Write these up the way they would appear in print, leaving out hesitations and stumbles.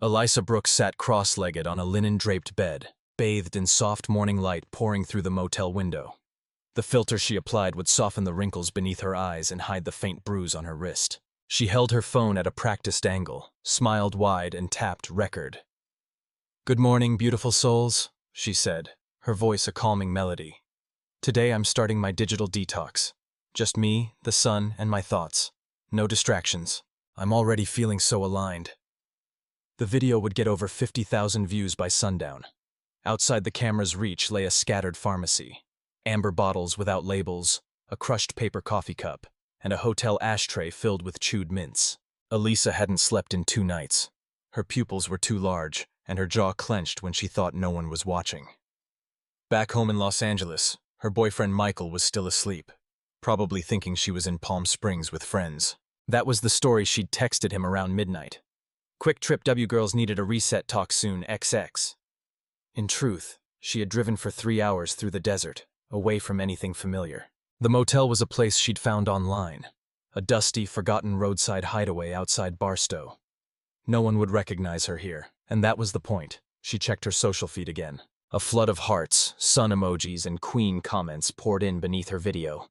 Elisa Brooks sat cross-legged on a linen-draped bed, bathed in soft morning light pouring through the motel window. The filter she applied would soften the wrinkles beneath her eyes and hide the faint bruise on her wrist. She held her phone at a practiced angle, smiled wide, and tapped record. "Good morning, beautiful souls," she said, her voice a calming melody. "Today I'm starting my digital detox. Just me, the sun, and my thoughts. No distractions. I'm already feeling so aligned." The video would get over 50,000 views by sundown. Outside the camera's reach lay a scattered pharmacy. Amber bottles without labels, a crushed paper coffee cup, and a hotel ashtray filled with chewed mints. Elisa hadn't slept in 2 nights. Her pupils were too large, and her jaw clenched when she thought no one was watching. Back home in Los Angeles, her boyfriend Michael was still asleep, probably thinking she was in Palm Springs with friends. That was the story she'd texted him around midnight. "Quick trip, W girls needed a reset, talk soon, XX. In truth, she had driven for 3 hours through the desert, away from anything familiar. The motel was a place she'd found online, a dusty, forgotten roadside hideaway outside Barstow. No one would recognize her here, and that was the point. She checked her social feed again. A flood of hearts, sun emojis, and queen comments poured in beneath her video.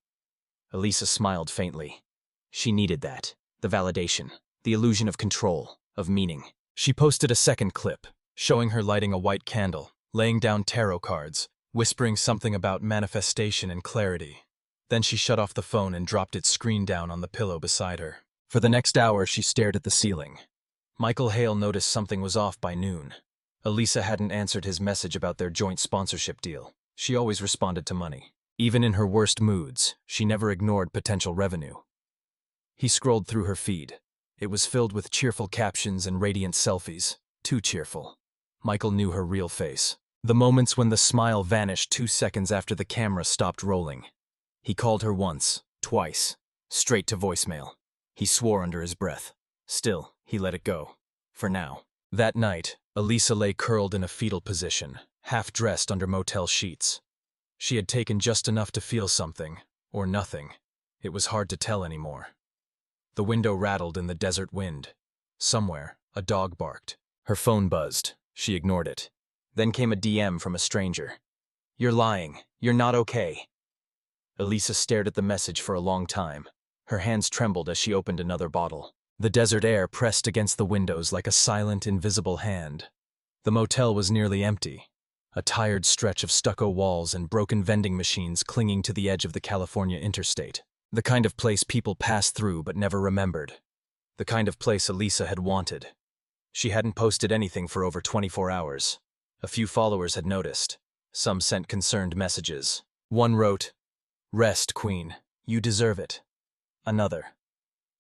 Elisa smiled faintly. She needed that. The validation, the illusion of control, of meaning. She posted a second clip, showing her lighting a white candle, laying down tarot cards, whispering something about manifestation and clarity. Then she shut off the phone and dropped its screen down on the pillow beside her. For the next hour, she stared at the ceiling. Michael Hale noticed something was off by noon. Elisa hadn't answered his message about their joint sponsorship deal. She always responded to money. Even in her worst moods, she never ignored potential revenue. He scrolled through her feed. It was filled with cheerful captions and radiant selfies. Too cheerful. Michael knew her real face. The moments when the smile vanished 2 seconds after the camera stopped rolling. He called her once, twice, straight to voicemail. He swore under his breath. Still, he let it go. For now. That night, Elisa lay curled in a fetal position, half-dressed under motel sheets. She had taken just enough to feel something, or nothing. It was hard to tell anymore. The window rattled in the desert wind. Somewhere, a dog barked. Her phone buzzed. She ignored it. Then came a DM from a stranger. "You're lying. You're not okay." Elisa stared at the message for a long time. Her hands trembled as she opened another bottle. The desert air pressed against the windows like a silent, invisible hand. The motel was nearly empty. A tired stretch of stucco walls and broken vending machines clinging to the edge of the California interstate. The kind of place people passed through but never remembered. The kind of place Elisa had wanted. She hadn't posted anything for over 24 hours. A few followers had noticed. Some sent concerned messages. One wrote, "Rest, Queen. You deserve it." Another,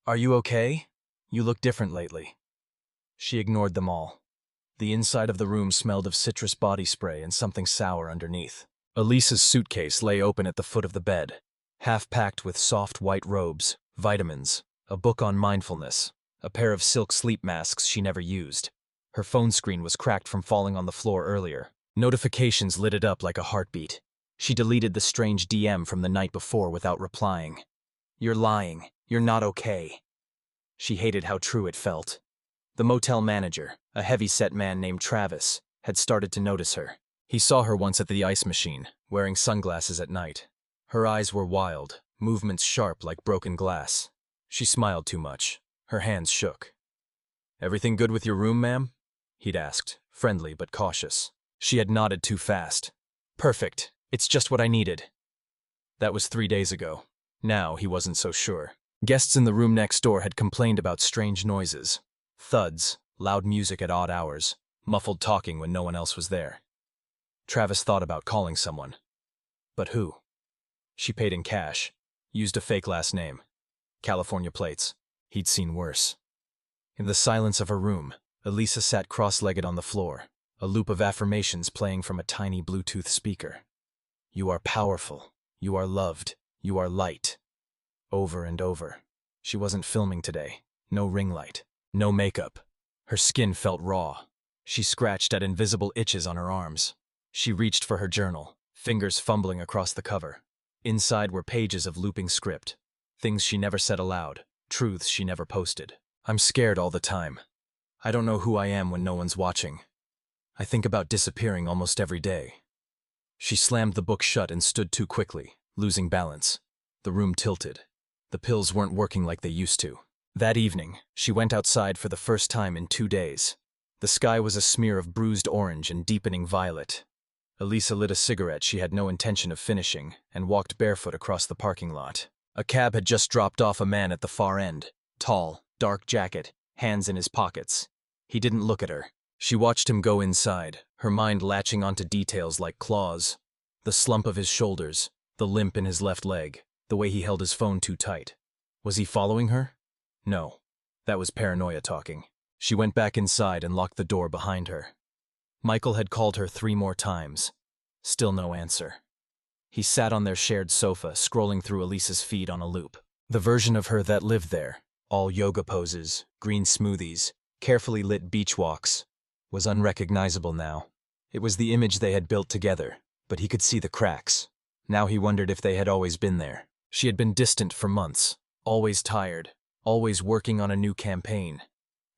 "Are you okay? You look different lately." She ignored them all. The inside of the room smelled of citrus body spray and something sour underneath. Elisa's suitcase lay open at the foot of the bed, half packed with soft white robes, vitamins, a book on mindfulness, a pair of silk sleep masks she never used. Her phone screen was cracked from falling on the floor earlier. Notifications lit it up like a heartbeat. She deleted the strange DM from the night before without replying. "You're lying. You're not okay." She hated how true it felt. The motel manager, a heavy-set man named Travis, had started to notice her. He saw her once at the ice machine, wearing sunglasses at night. Her eyes were wild, movements sharp like broken glass. She smiled too much. Her hands shook. "Everything good with your room, ma'am?" he'd asked, friendly but cautious. She had nodded too fast. "Perfect. It's just what I needed." That was 3 days ago. Now he wasn't so sure. Guests in the room next door had complained about strange noises. Thuds, loud music at odd hours, muffled talking when no one else was there. Travis thought about calling someone. But who? She paid in cash, used a fake last name. California plates. He'd seen worse. In the silence of her room, Elisa sat cross-legged on the floor, a loop of affirmations playing from a tiny Bluetooth speaker. "You are powerful. You are loved. You are light." Over and over. She wasn't filming today. No ring light. No makeup. Her skin felt raw. She scratched at invisible itches on her arms. She reached for her journal, fingers fumbling across the cover. Inside were pages of looping script. Things she never said aloud. Truths she never posted. "I'm scared all the time. I don't know who I am when no one's watching. I think about disappearing almost every day. She slammed the book shut and stood too quickly, losing balance. The room tilted. The pills weren't working like they used to. That evening, she went outside for the first time in 2 days. The sky was a smear of bruised orange and deepening violet. Elisa lit a cigarette she had no intention of finishing and walked barefoot across the parking lot. A cab had just dropped off a man at the far end. Tall, dark jacket, hands in his pockets. He didn't look at her. She watched him go inside, her mind latching onto details like claws. The slump of his shoulders, the limp in his left leg, the way he held his phone too tight. Was he following her? No. That was paranoia talking. She went back inside and locked the door behind her. Michael had called her 3 more times. Still no answer. He sat on their shared sofa, scrolling through Elisa's feed on a loop. The version of her that lived there, all yoga poses, green smoothies, carefully lit beach walks, was unrecognizable now. It was the image they had built together, but he could see the cracks. Now he wondered if they had always been there. She had been distant for months, always tired, always working on a new campaign.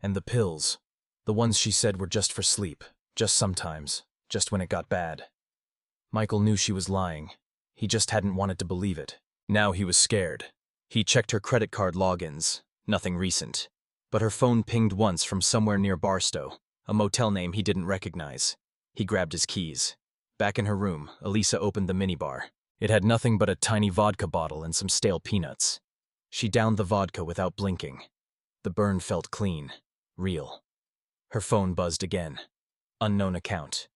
And the pills, the ones she said were just for sleep, just sometimes, just when it got bad. Michael knew she was lying. He just hadn't wanted to believe it. Now he was scared. He checked her credit card logins. Nothing recent. But her phone pinged once from somewhere near Barstow, a motel name he didn't recognize. He grabbed his keys. Back in her room, Elisa opened the minibar. It had nothing but a tiny vodka bottle and some stale peanuts. She downed the vodka without blinking. The burn felt clean, real. Her phone buzzed again. Unknown account.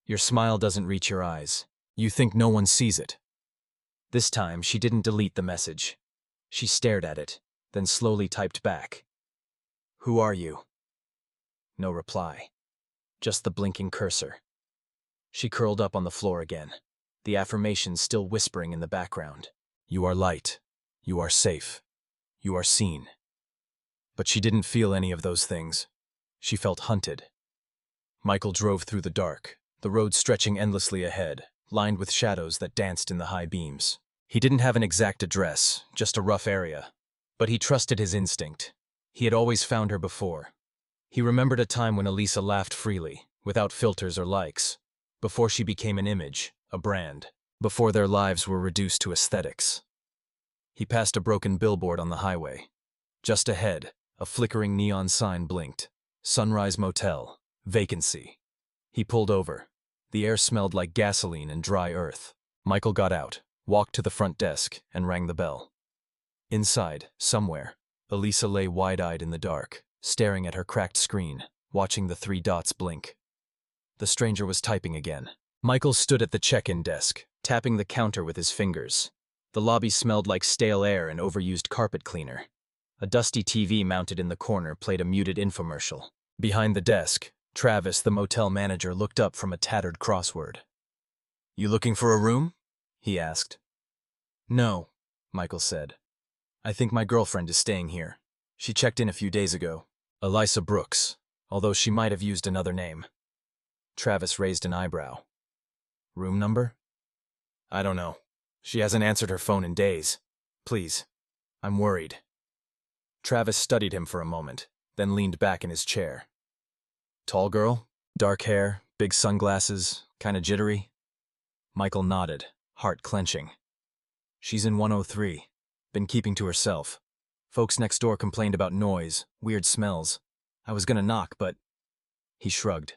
Your smile doesn't reach your eyes. You think no one sees it. This time, she didn't delete the message. She stared at it, then slowly typed back. Who are you? No reply. Just the blinking cursor. She curled up on the floor again, the affirmations still whispering in the background. You are light. You are safe. You are seen. But she didn't feel any of those things. She felt hunted. Michael drove through the dark, the road stretching endlessly ahead, lined with shadows that danced in the high beams. He didn't have an exact address, just a rough area. But he trusted his instinct. He had always found her before. He remembered a time when Elisa laughed freely, without filters or likes, before she became an image, a brand, before their lives were reduced to aesthetics. He passed a broken billboard on the highway. Just ahead, a flickering neon sign blinked. Sunrise Motel, vacancy. He pulled over. The air smelled like gasoline and dry earth. Michael got out, walked to the front desk, and rang the bell. Inside, somewhere, Elisa lay wide-eyed in the dark, staring at her cracked screen, watching the 3 dots blink. The stranger was typing again. Michael stood at the check-in desk, tapping the counter with his fingers. The lobby smelled like stale air and overused carpet cleaner. A dusty TV mounted in the corner played a muted infomercial. Behind the desk, Travis, the motel manager, looked up from a tattered crossword. You looking for a room? He asked. No, Michael said. I think my girlfriend is staying here. She checked in a few days ago. Elisa Brooks, although she might have used another name. Travis raised an eyebrow. Room number? I don't know. She hasn't answered her phone in days. Please, I'm worried. Travis studied him for a moment, then leaned back in his chair. Tall girl? Dark hair, big sunglasses, kinda jittery? Michael nodded, heart clenching. She's in 103. Been keeping to herself. Folks next door complained about noise, weird smells. I was gonna knock, but... He shrugged.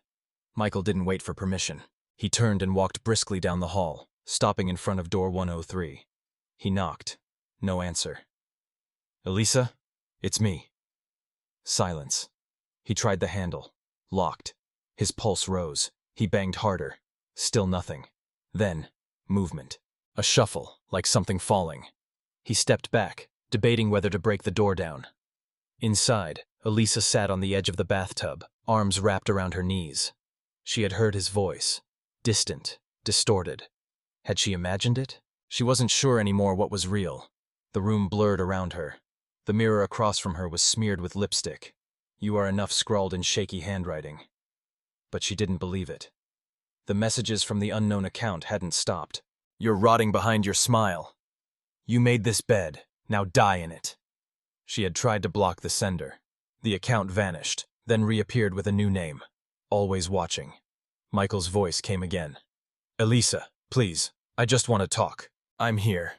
Michael didn't wait for permission. He turned and walked briskly down the hall, stopping in front of door 103. He knocked. No answer. Elisa? It's me. Silence. He tried the handle. Locked. His pulse rose. He banged harder. Still nothing. Then, movement. A shuffle, like something falling. He stepped back, debating whether to break the door down. Inside, Elisa sat on the edge of the bathtub, arms wrapped around her knees. She had heard his voice. Distant, distorted. Had she imagined it? She wasn't sure anymore what was real. The room blurred around her. The mirror across from her was smeared with lipstick. You are enough scrawled in shaky handwriting. But she didn't believe it. The messages from the unknown account hadn't stopped. You're rotting behind your smile. You made this bed, now die in it. She had tried to block the sender. The account vanished, then reappeared with a new name. Always watching. Michael's voice came again. Elisa, please, I just want to talk. I'm here.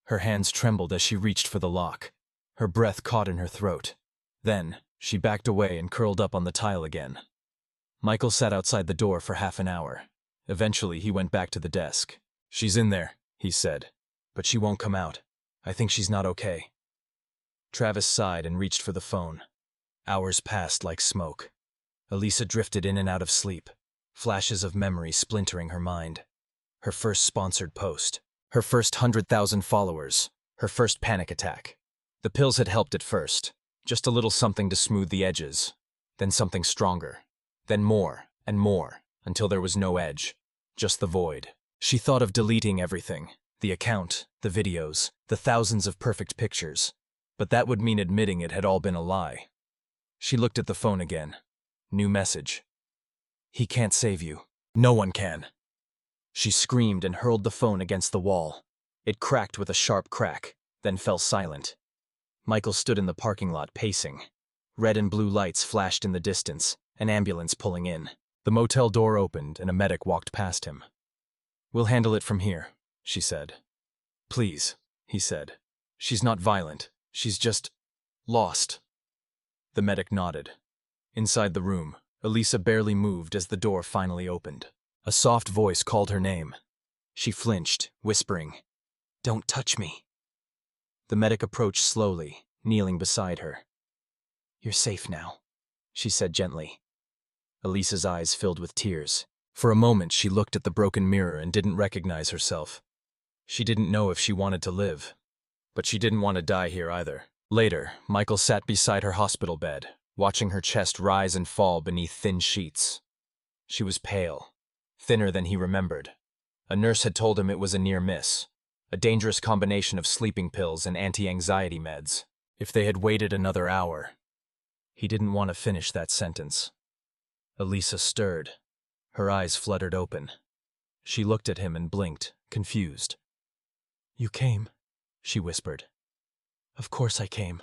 Her hands trembled as she reached for the lock. Her breath caught in her throat. Then, she backed away and curled up on the tile again. Michael sat outside the door for half an hour. Eventually, he went back to the desk. She's in there, he said. But she won't come out. I think she's not okay. Travis sighed and reached for the phone. Hours passed like smoke. Elisa drifted in and out of sleep, flashes of memory splintering her mind. Her first sponsored post, her first 100,000 followers, her first panic attack. The pills had helped at first, just a little something to smooth the edges, then something stronger, then more and more, until there was no edge, just the void. She thought of deleting everything, the account, the videos, the thousands of perfect pictures, but that would mean admitting it had all been a lie. She looked at the phone again. New message. He can't save you. No one can. She screamed and hurled the phone against the wall. It cracked with a sharp crack, then fell silent. Michael stood in the parking lot pacing. Red and blue lights flashed in the distance, an ambulance pulling in. The motel door opened and a medic walked past him. We'll handle it from here, she said. Please, he said. She's not violent. She's just lost. The medic nodded. Inside the room, Elisa barely moved as the door finally opened. A soft voice called her name. She flinched, whispering, "Don't touch me." The medic approached slowly, kneeling beside her. "You're safe now," she said gently. Elisa's eyes filled with tears. For a moment, she looked at the broken mirror and didn't recognize herself. She didn't know if she wanted to live, but she didn't want to die here either. Later, Michael sat beside her hospital bed, watching her chest rise and fall beneath thin sheets. She was pale, thinner than he remembered. A nurse had told him it was a near miss, a dangerous combination of sleeping pills and anti-anxiety meds. If they had waited another hour, he didn't want to finish that sentence. Elisa stirred. Her eyes fluttered open. She looked at him and blinked, confused. "You came," she whispered. "Of course I came."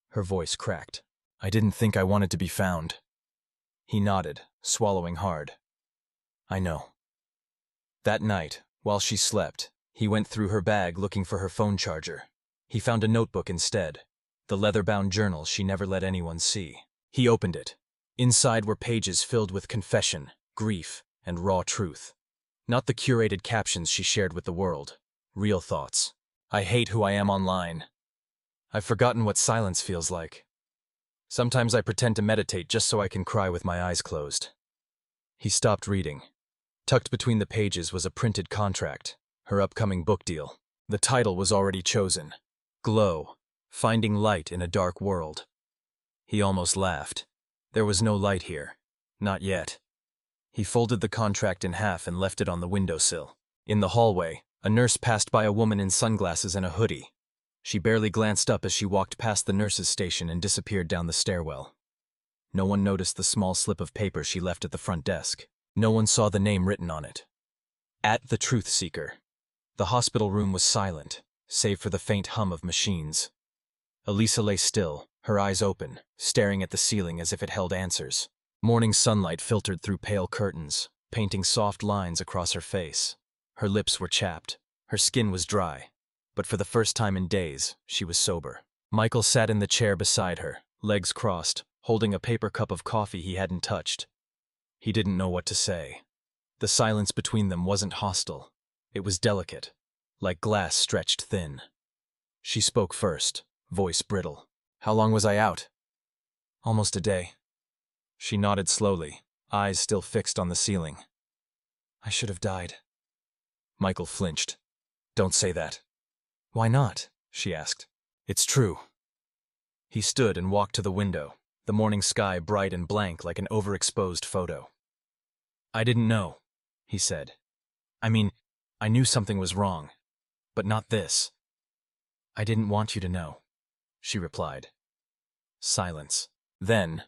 Her voice cracked. "I didn't think I wanted to be found." He nodded, swallowing hard. "I know." That night, while she slept, he went through her bag looking for her phone charger. He found a notebook instead, the leather-bound journal she never let anyone see. He opened it. Inside were pages filled with confession, grief, and raw truth. Not the curated captions she shared with the world. Real thoughts. "I hate who I am online. I've forgotten what silence feels like. Sometimes I pretend to meditate just so I can cry with my eyes closed." He stopped reading. Tucked between the pages was a printed contract, her upcoming book deal. The title was already chosen. Glow, Finding Light in a Dark World. He almost laughed. There was no light here. Not yet. He folded the contract in half and left it on the windowsill. In the hallway, a nurse passed by a woman in sunglasses and a hoodie. She barely glanced up as she walked past the nurse's station and disappeared down the stairwell. No one noticed the small slip of paper she left at the front desk. No one saw the name written on it. At the Truth Seeker. The hospital room was silent, save for the faint hum of machines. Elisa lay still, her eyes open, staring at the ceiling as if it held answers. Morning sunlight filtered through pale curtains, painting soft lines across her face. Her lips were chapped. Her skin was dry. But for the first time in days, she was sober. Michael sat in the chair beside her, legs crossed, holding a paper cup of coffee he hadn't touched. He didn't know what to say. The silence between them wasn't hostile. It was delicate, like glass stretched thin. She spoke first, voice brittle. "How long was I out?" "Almost a day." She nodded slowly, eyes still fixed on the ceiling. "I should have died." Michael flinched. "Don't say that." "Why not?" she asked. "It's true." He stood and walked to the window, the morning sky bright and blank like an overexposed photo. "I didn't know," he said. "I mean, I knew something was wrong, but not this." "I didn't want you to know," she replied. Silence. Then,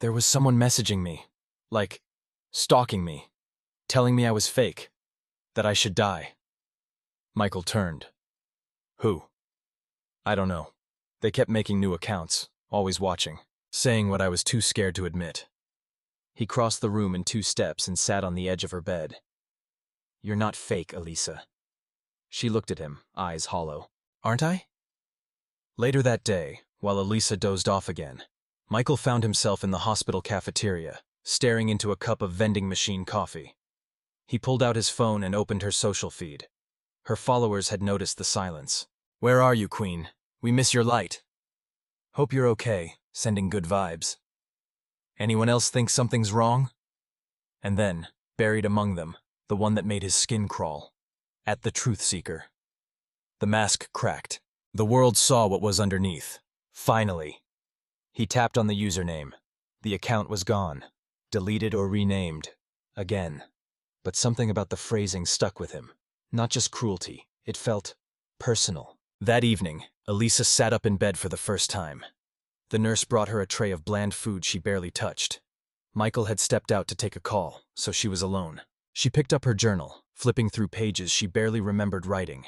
"There was someone messaging me, like, stalking me, telling me I was fake, that I should die." Michael turned. "Who?" "I don't know. They kept making new accounts, always watching. saying what I was too scared to admit. He crossed the room in 2 steps and sat on the edge of her bed. "You're not fake, Elisa." She looked at him, eyes hollow. "Aren't I?" Later that day, while Elisa dozed off again, Michael found himself in the hospital cafeteria, staring into a cup of vending machine coffee. He pulled out his phone and opened her social feed. Her followers had noticed the silence. "Where are you, Queen? We miss your light. Hope you're okay, sending good vibes. Anyone else think something's wrong?" And then, buried among them, the one that made his skin crawl. At the truth seeker. The mask cracked. The world saw what was underneath. Finally. He tapped on the username. The account was gone. Deleted or renamed. Again. But something about the phrasing stuck with him. Not just cruelty. It felt personal. That evening, Elisa sat up in bed for the first time. The nurse brought her a tray of bland food she barely touched. Michael had stepped out to take a call, so she was alone. She picked up her journal, flipping through pages she barely remembered writing.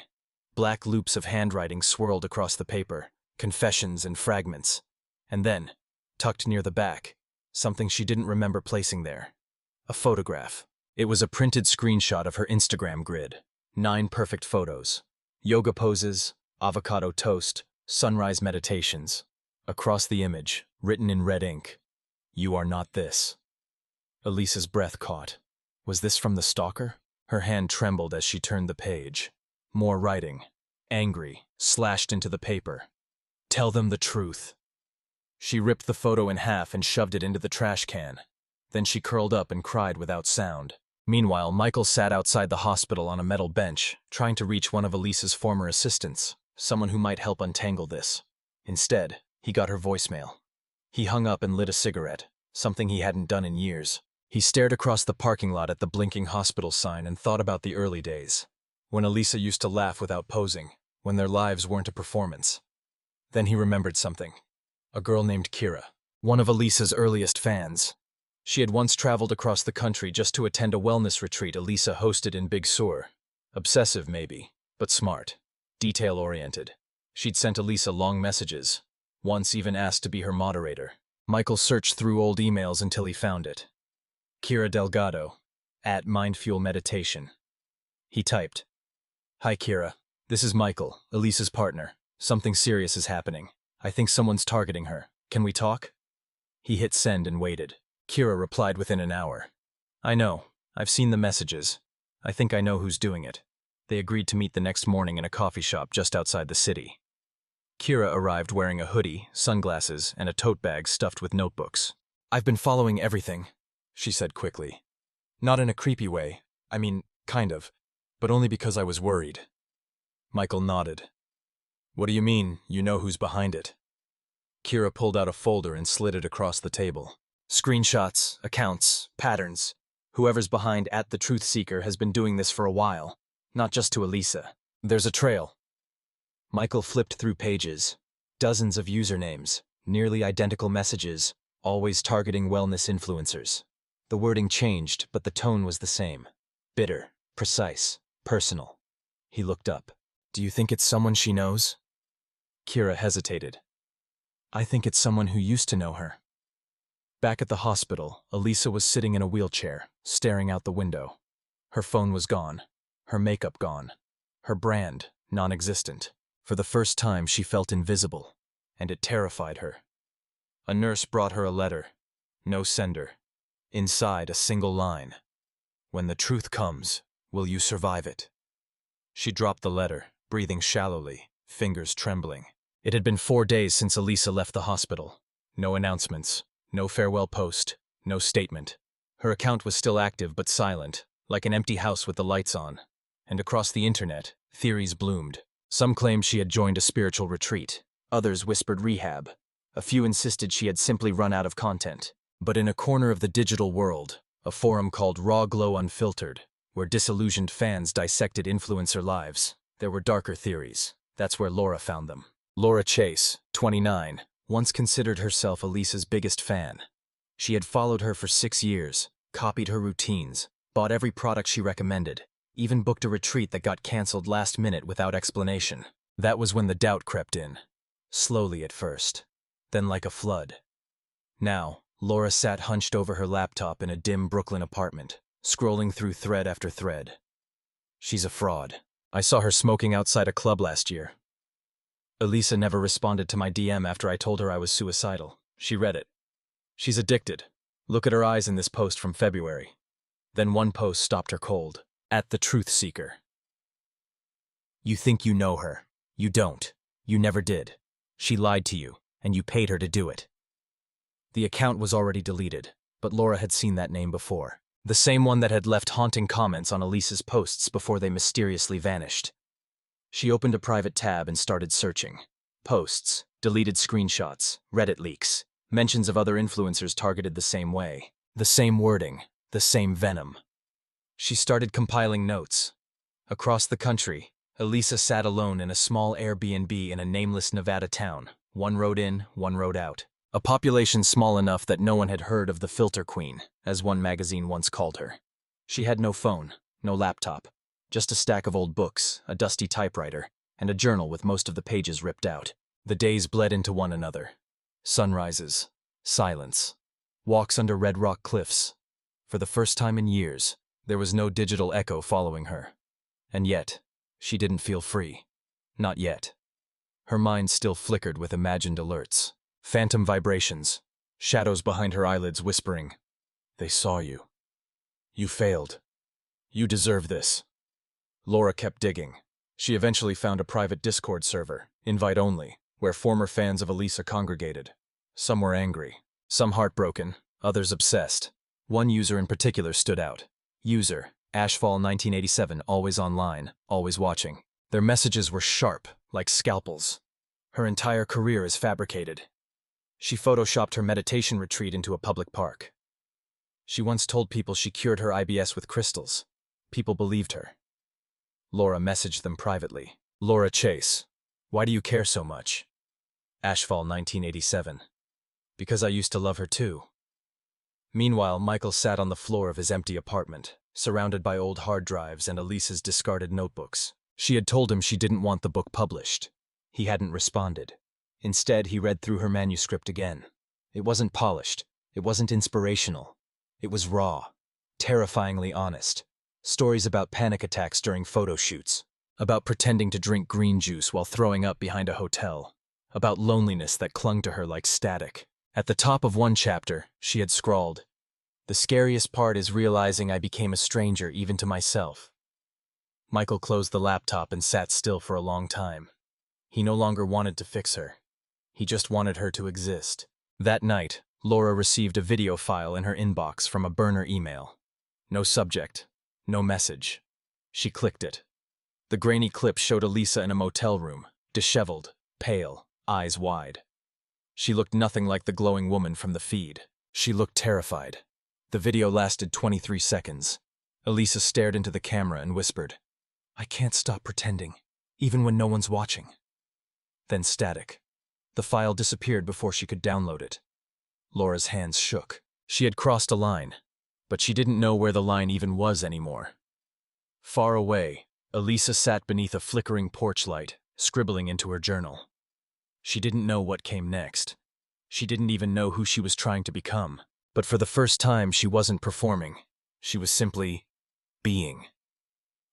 Black loops of handwriting swirled across the paper, confessions and fragments. And then, tucked near the back, something she didn't remember placing there. A photograph. It was a printed screenshot of her Instagram grid. 9 perfect photos. Yoga poses, avocado toast, sunrise meditations. Across the image, written in red ink, "You are not this." Elisa's breath caught. Was this from the stalker? Her hand trembled as she turned the page. More writing. Angry, slashed into the paper. "Tell them the truth." She ripped the photo in half and shoved it into the trash can. Then she curled up and cried without sound. Meanwhile, Michael sat outside the hospital on a metal bench, trying to reach one of Elisa's former assistants, someone who might help untangle this. Instead, he got her voicemail. He hung up and lit a cigarette, something he hadn't done in years. He stared across the parking lot at the blinking hospital sign and thought about the early days, when Elisa used to laugh without posing, when their lives weren't a performance. Then he remembered something. A girl named Kira, one of Elisa's earliest fans. She had once traveled across the country just to attend a wellness retreat Elisa hosted in Big Sur. Obsessive, maybe, but smart. Detail-oriented. She'd sent Elisa long messages, once even asked to be her moderator. Michael searched through old emails until he found it. Kira Delgado, @Mindfuel Meditation. He typed, "Hi Kira, this is Michael, Elisa's partner. Something serious is happening. I think someone's targeting her. Can we talk?" He hit send and waited. Kira replied within an hour. "I know. I've seen the messages. I think I know who's doing it." They agreed to meet the next morning in a coffee shop just outside the city. Kira arrived wearing a hoodie, sunglasses, and a tote bag stuffed with notebooks. "I've been following everything," she said quickly. "Not in a creepy way. I mean, kind of. But only because I was worried." Michael nodded. "What do you mean, you know who's behind it?" Kira pulled out a folder and slid it across the table. "Screenshots, accounts, patterns. Whoever's behind @TheTruthSeeker has been doing this for a while. Not just to Elisa. There's a trail." Michael flipped through pages. Dozens of usernames, nearly identical messages, always targeting wellness influencers. The wording changed, but the tone was the same. Bitter, precise, personal. He looked up. "Do you think it's someone she knows?" Kira hesitated. "I think it's someone who used to know her." Back at the hospital, Elisa was sitting in a wheelchair, staring out the window. Her phone was gone. Her makeup gone. Her brand, non-existent. For the first time, she felt invisible, and it terrified her. A nurse brought her a letter. No sender. Inside, a single line. "When the truth comes, will you survive it?" She dropped the letter, breathing shallowly, fingers trembling. It had been 4 days since Elisa left the hospital. No announcements, no farewell post, no statement. Her account was still active but silent, like an empty house with the lights on. And across the internet, theories bloomed. Some claimed she had joined a spiritual retreat. Others whispered rehab. A few insisted she had simply run out of content. But in a corner of the digital world, a forum called Raw Glow Unfiltered, where disillusioned fans dissected influencer lives, there were darker theories. That's where Laura found them. Laura Chase, 29, once considered herself Elisa's biggest fan. She had followed her for 6 years, copied her routines, bought every product she recommended, even booked a retreat that got canceled last minute without explanation. That was when the doubt crept in. Slowly at first, then like a flood. Now, Laura sat hunched over her laptop in a dim Brooklyn apartment, scrolling through thread after thread. She's a fraud. I saw her smoking outside a club last year. Elisa never responded to my DM after I told her I was suicidal. She read it. She's addicted. Look at her eyes in this post from February. Then one post stopped her cold. At the truth seeker. You think you know her. You don't. You never did. She lied to you, and you paid her to do it. The account was already deleted, but Laura had seen that name before. The same one that had left haunting comments on Elisa's posts before they mysteriously vanished. She opened a private tab and started searching. Posts, deleted screenshots, Reddit leaks, mentions of other influencers targeted the same way. The same wording, the same venom. She started compiling notes. Across the country, Elisa sat alone in a small Airbnb in a nameless Nevada town, one road in, one road out. A population small enough that no one had heard of the filter queen, as one magazine once called her. She had no phone, no laptop, just a stack of old books, a dusty typewriter, and a journal with most of the pages ripped out. The days bled into one another. Sunrises, silence, walks under red rock cliffs. For the first time in years, there was no digital echo following her. And yet, she didn't feel free. Not yet. Her mind still flickered with imagined alerts. Phantom vibrations, shadows behind her eyelids whispering, "They saw you. You failed. You deserve this." Laura kept digging. She eventually found a private Discord server, invite only, where former fans of Elisa congregated. Some were angry, some heartbroken, others obsessed. One user in particular stood out. User, Ashfall 1987, always online, always watching. Their messages were sharp, like scalpels. Her entire career is fabricated. She photoshopped her meditation retreat into a public park. She once told people she cured her IBS with crystals. People believed her. Laura messaged them privately. Laura Chase, why do you care so much? Ashfall 1987. Because I used to love her too. Meanwhile, Michael sat on the floor of his empty apartment, surrounded by old hard drives and Elisa's discarded notebooks. She had told him she didn't want the book published. He hadn't responded. Instead, he read through her manuscript again. It wasn't polished. It wasn't inspirational. It was raw, terrifyingly honest. Stories about panic attacks during photo shoots, about pretending to drink green juice while throwing up behind a hotel, about loneliness that clung to her like static. At the top of one chapter, she had scrawled, "The scariest part is realizing I became a stranger even to myself." Michael closed the laptop and sat still for a long time. He no longer wanted to fix her. He just wanted her to exist. That night, Laura received a video file in her inbox from a burner email. No subject, no message. She clicked it. The grainy clip showed Elisa in a motel room, disheveled, pale, eyes wide. She looked nothing like the glowing woman from the feed. She looked terrified. The video lasted 23 seconds. Elisa stared into the camera and whispered, "I can't stop pretending, even when no one's watching." Then static. The file disappeared before she could download it. Laura's hands shook. She had crossed a line, but she didn't know where the line even was anymore. Far away, Elisa sat beneath a flickering porch light, scribbling into her journal. She didn't know what came next. She didn't even know who she was trying to become. But for the first time, she wasn't performing. She was simply being.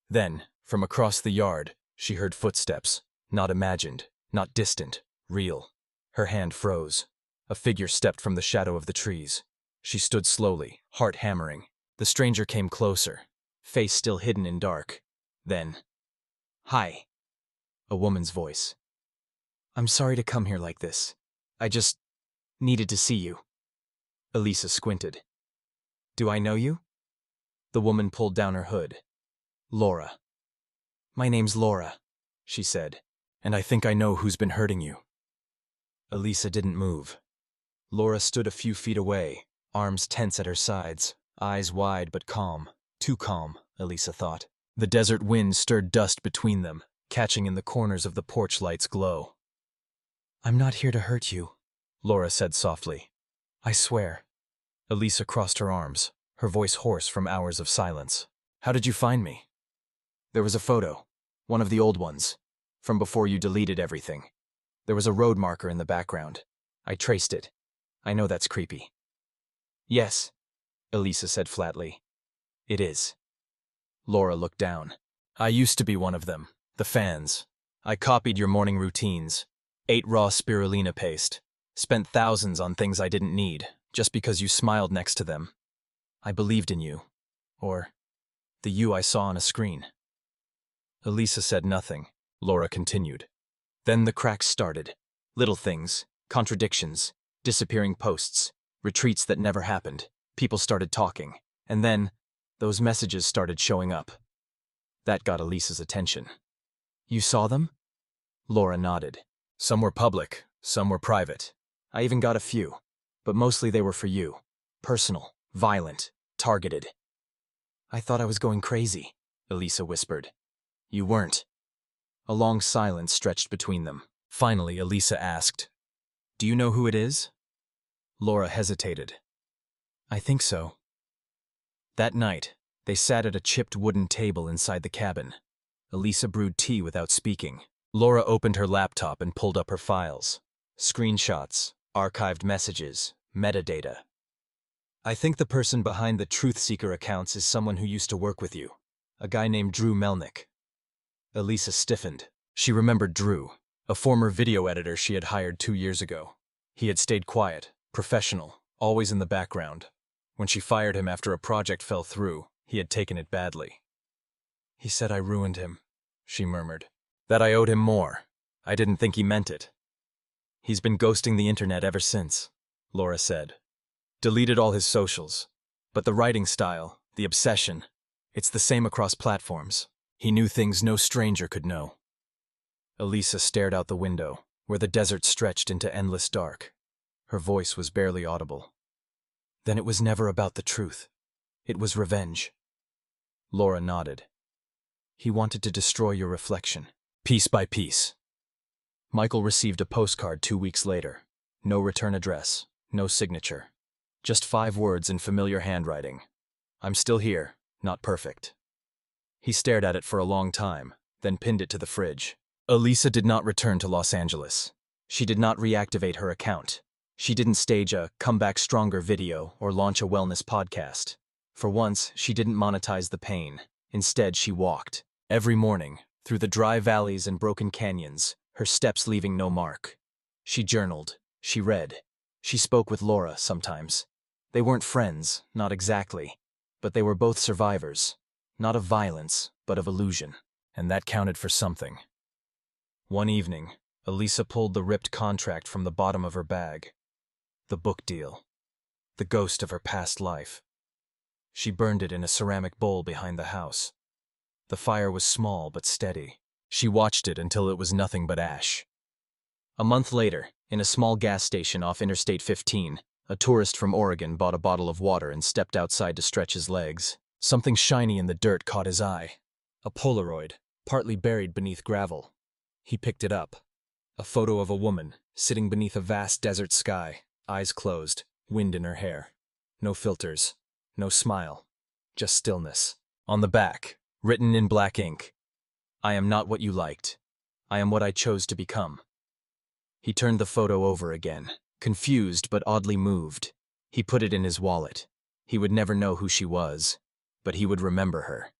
Then, from across the yard, she heard footsteps, not imagined, not distant, real. Her hand froze. A figure stepped from the shadow of the trees. She stood slowly, heart hammering. The stranger came closer, face still hidden in dark. Then, "Hi." A woman's voice. "I'm sorry to come here like this. I just needed to see you." Elisa squinted. "Do I know you?" The woman pulled down her hood. "Laura." "My name's Laura," she said, "and I think I know who's been hurting you." Elisa didn't move. Laura stood a few feet away, arms tense at her sides, eyes wide but calm. Too calm, Elisa thought. The desert wind stirred dust between them, catching in the corners of the porch light's glow. "I'm not here to hurt you," Laura said softly. "I swear." Elisa crossed her arms, her voice hoarse from hours of silence. "How did you find me?" "There was a photo, one of the old ones, from before you deleted everything. There was a road marker in the background. I traced it. I know that's creepy. Yes, Elisa said flatly. It is. Laura looked down. I used to be one of them, the fans. I copied your morning routines, ate raw spirulina paste, spent thousands on things I didn't need, just because you smiled next to them. I believed in you. Or the you I saw on a screen. Elisa said nothing. Laura continued. Then the cracks started. Little things, contradictions, disappearing posts, retreats that never happened. People started talking. And then, those messages started showing up. That got Elisa's attention. You saw them? Laura nodded. Some were public, some were private. I even got a few. But mostly they were for you. Personal, violent, targeted. I thought I was going crazy, Elisa whispered. You weren't. A long silence stretched between them. Finally, Elisa asked, Do you know who it is? Laura hesitated. I think so. That night, they sat at a chipped wooden table inside the cabin. Elisa brewed tea without speaking. Laura opened her laptop and pulled up her files. Screenshots, archived messages, metadata. I think the person behind the Truth Seeker accounts is someone who used to work with you. A guy named Drew Melnick. Elisa stiffened. She remembered Drew, a former video editor she had hired 2 years ago. He had stayed quiet, professional, always in the background. When she fired him after a project fell through, he had taken it badly. He said I ruined him, she murmured. That I owed him more. I didn't think he meant it. He's been ghosting the internet ever since, Laura said. Deleted all his socials. But the writing style, the obsession, it's the same across platforms. He knew things no stranger could know. Elisa stared out the window, where the desert stretched into endless dark. Her voice was barely audible. Then it was never about the truth. It was revenge. Laura nodded. He wanted to destroy your reflection, piece by piece. Michael received a postcard 2 weeks later. No return address, no signature. Just 5 words in familiar handwriting. I'm still here, not perfect. He stared at it for a long time, then pinned it to the fridge. Elisa did not return to Los Angeles. She did not reactivate her account. She didn't stage a Come Back Stronger video or launch a wellness podcast. For once, she didn't monetize the pain. Instead, she walked. Every morning, through the dry valleys and broken canyons, her steps leaving no mark. She journaled. She read. She spoke with Laura sometimes. They weren't friends, not exactly. But they were both survivors. Not of violence, but of illusion. And that counted for something. One evening, Elisa pulled the ripped contract from the bottom of her bag. The book deal. The ghost of her past life. She burned it in a ceramic bowl behind the house. The fire was small but steady. She watched it until it was nothing but ash. A month later, in a small gas station off Interstate 15, a tourist from Oregon bought a bottle of water and stepped outside to stretch his legs. Something shiny in the dirt caught his eye. A Polaroid, partly buried beneath gravel. He picked it up. A photo of a woman, sitting beneath a vast desert sky, eyes closed, wind in her hair. No filters, no smile, just stillness. On the back, written in black ink, I am not what you liked. I am what I chose to become. He turned the photo over again, confused but oddly moved. He put it in his wallet. He would never know who she was, but he would remember her.